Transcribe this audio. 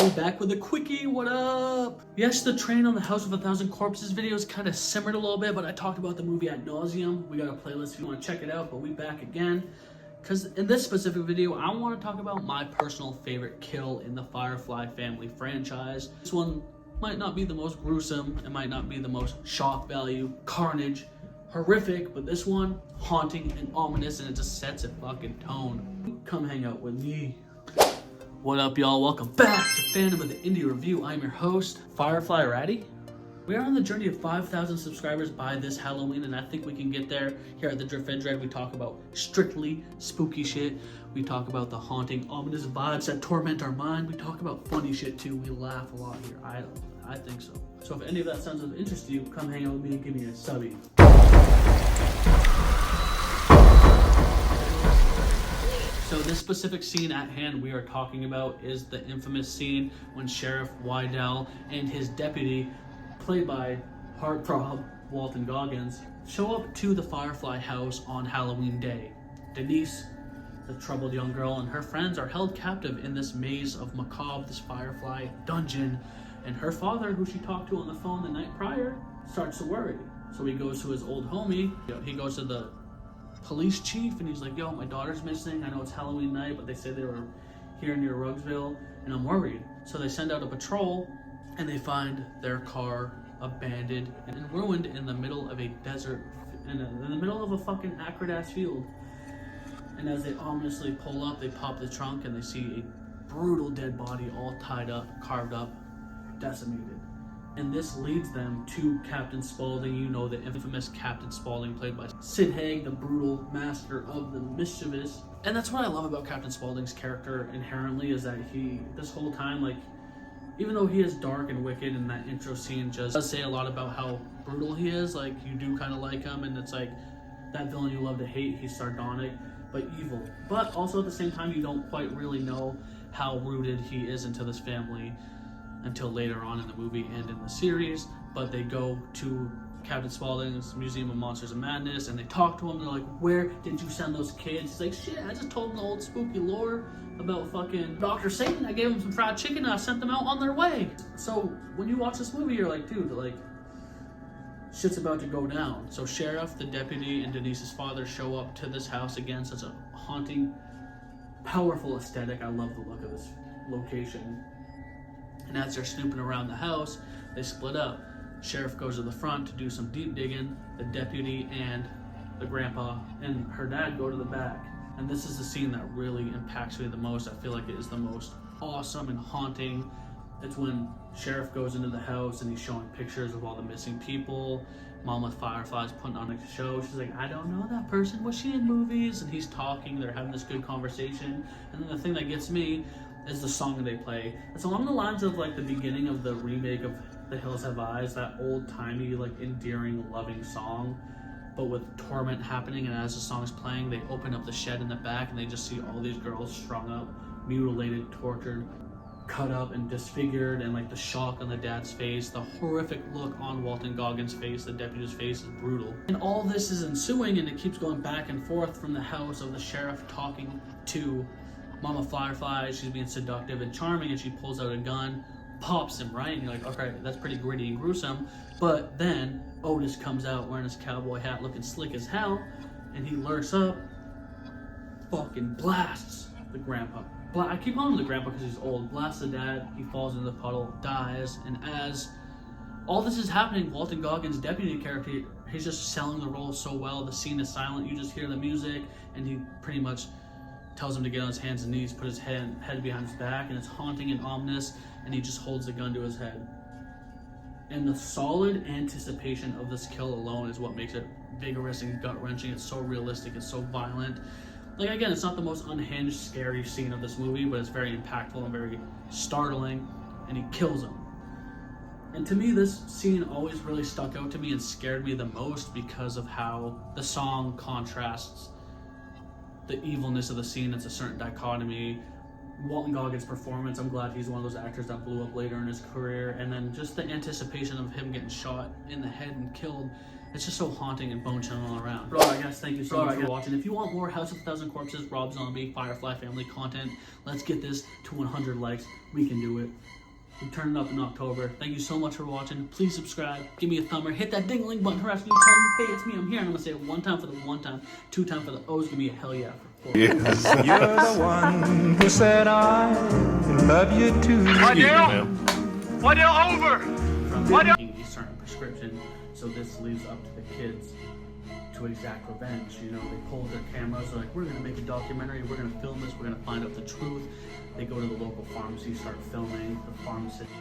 Yo, back with a quickie, what up? Yes, the Train on the House of a Thousand Corpses video is kind of simmered a little bit, but I talked about the movie ad nauseum. We got a playlist if you want to check it out, but we back again. Because in this specific video, I want to talk about my personal favorite kill in the Firefly family franchise. This one might not be the most gruesome, it might not be the most shock value, carnage, horrific, but this one, haunting and ominous, and it just sets a fucking tone. Come hang out with me. What up, y'all? Welcome back to Fandom of the Indie Review. I'm your host, Firefly Ratty. We are on the journey of 5,000 subscribers by this Halloween, and I think we can get there. Here at the Drip Fed Dread, we talk about strictly spooky shit. We talk about the haunting, ominous vibes that torment our mind. We talk about funny shit too. We laugh a lot here. I think so. So if any of that sounds of interest to you, come hang out with me and give me a subby. So this specific scene at hand we are talking about is the infamous scene when Sheriff Wydell and his deputy, played by heartthrob Walton Goggins, show up to the Firefly house on Halloween day. Denise, the troubled young girl, and her friends are held captive in this maze of macabre, this Firefly dungeon, and her father, who she talked to on the phone the night prior, starts to worry. So he goes to his old homie, he goes to the police chief, and he's like, yo, my daughter's missing. I know it's Halloween night, but they say they were here near Rugsville, and I'm worried. So they send out a patrol, and they find their car abandoned and ruined in the middle of a desert, in the middle of a fucking acrid-ass field. And as they ominously pull up, they pop the trunk, and they see a brutal dead body all tied up, carved up, decimated. And this leads them to Captain Spaulding, you know, the infamous Captain Spaulding, played by Sid Haig, the brutal master of the mischievous. And that's what I love about Captain Spaulding's character inherently, is that he, this whole time, like, even though he is dark and wicked, and that intro scene just does say a lot about how brutal he is, like, you do kind of like him, and it's like, that villain you love to hate, he's sardonic, but evil. But also at the same time, you don't quite really know how rooted he is into this family until later on in the movie and in the series. But they go to Captain Spaulding's Museum of Monsters and Madness, and they talk to him. They're like, where did you send those kids? He's like, shit, I just told him the old spooky lore about fucking Dr. Satan. I gave him some fried chicken and I sent them out on their way. So when you watch this movie, you're like, dude, like, shit's about to go down. So Sheriff, the deputy, and Denise's father show up to this house again. Such a haunting, powerful aesthetic. I love the look of this location. And as they're snooping around the house, they split up. Sheriff goes to the front to do some deep digging. The deputy and the grandpa and her dad go to the back. And this is the scene that really impacts me the most. I feel like it is the most awesome and haunting. It's when Sheriff goes into the house and he's showing pictures of all the missing people. Mama Firefly's putting on a show. She's like, I don't know that person. Was she in movies? And he's talking. They're having this good conversation. And then the thing that gets me is the song that they play. It's along the lines of like the beginning of the remake of The Hills Have Eyes, that old-timey, like, endearing, loving song, but with torment happening. And as the song's playing, they open up the shed in the back and they just see all these girls strung up, mutilated, tortured, cut up and disfigured, and like the shock on the dad's face, the horrific look on Walton Goggins' face, the deputy's face is brutal. And all this is ensuing, and it keeps going back and forth from the house of the sheriff talking to Mama Firefly. She's being seductive and charming, and she pulls out a gun, pops him, right? And you're like, okay, that's pretty gritty and gruesome. But then Otis comes out wearing his cowboy hat, looking slick as hell, and he lurks up, fucking blasts the grandpa. I keep calling him the grandpa because he's old. Blasts the dad, he falls into the puddle, dies, and as all this is happening, Walton Goggins' deputy character, he's just selling the role so well. The scene is silent, you just hear the music, and he pretty much tells him to get on his hands and knees, put his head behind his back, and it's haunting and ominous, and he just holds the gun to his head. And the solid anticipation of this kill alone is what makes it vigorous and gut-wrenching. It's so realistic, it's so violent. Like, again, it's not the most unhinged, scary scene of this movie, but it's very impactful and very startling, and he kills him. And to me, this scene always really stuck out to me and scared me the most because of how the song contrasts the evilness of the scene. It's a certain dichotomy. Walton Goggins' performance, I'm glad he's one of those actors that blew up later in his career, and then just the anticipation of him getting shot in the head and killed, it's just so haunting and bone-chilling all around. But alright guys, thank you so much for watching. If you want more House of a Thousand Corpses, Rob Zombie, Firefly family content, let's get this to 100 likes. We can do it. We turn it up in October. Thank you so much for watching. Please subscribe, give me a thumb, or hit that ding-a-ling button, harass me, tell me, hey, it's me, I'm here, and I'm gonna say it one time for the one time, two time for the O's, give me a hell yeah for 4. Yes. You're the one who said I love you too. Waddell, over! From making a certain prescription, so this leaves up to the kids to exact revenge. You know, they pull their cameras, they're like, we're gonna make a documentary, we're gonna film this, we're gonna find out the truth. They go to the local pharmacy, start filming. The pharmacist